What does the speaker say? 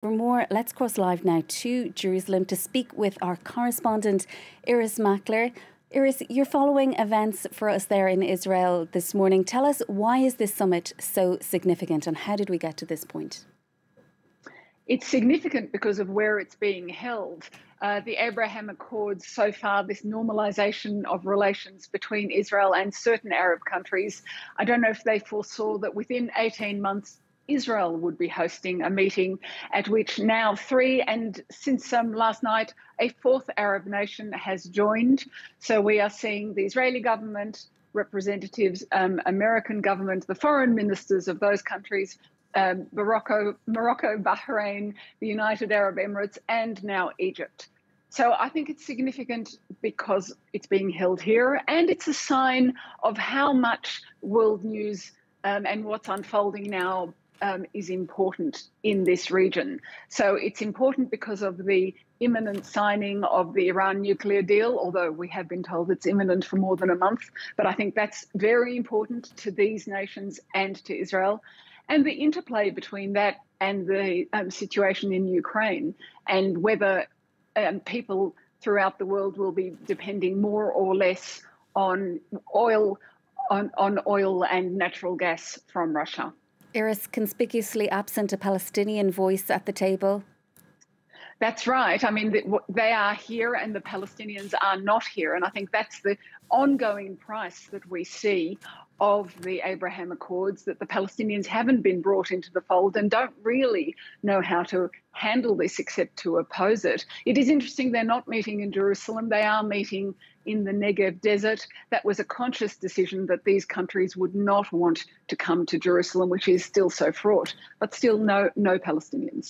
For more, let's cross live now to Jerusalem to speak with our correspondent, Iris Mackler. Iris, you're following events for us there in Israel this morning. Tell us, why is this summit so significant and how did we get to this point? It's significant because of where it's being held. The Abraham Accords, so far, this normalisation of relations between Israel and certain Arab countries, I don't know if they foresaw that within 18 months, Israel would be hosting a meeting at which now three, and since last night, a fourth Arab nation has joined. So we are seeing the Israeli government, representatives, American government, the foreign ministers of those countries, Morocco, Bahrain, the United Arab Emirates, and now Egypt. So I think it's significant because it's being held here, and it's a sign of how much world news and what's unfolding now is important in this region. So it's important because of the imminent signing of the Iran nuclear deal, although we have been told it's imminent for more than a month. But I think that's very important to these nations and to Israel. And the interplay between that and the situation in Ukraine, and whether people throughout the world will be depending more or less on oil and natural gas from Russia. Iris, conspicuously absent a Palestinian voice at the table. That's right. I mean, they are here and the Palestinians are not here. And I think that's the ongoing price that we see of the Abraham Accords, that the Palestinians haven't been brought into the fold and don't really know how to handle this except to oppose it. It is interesting they're not meeting in Jerusalem. They are meeting in the Negev desert. That was a conscious decision that these countries would not want to come to Jerusalem, which is still so fraught, but still no Palestinians.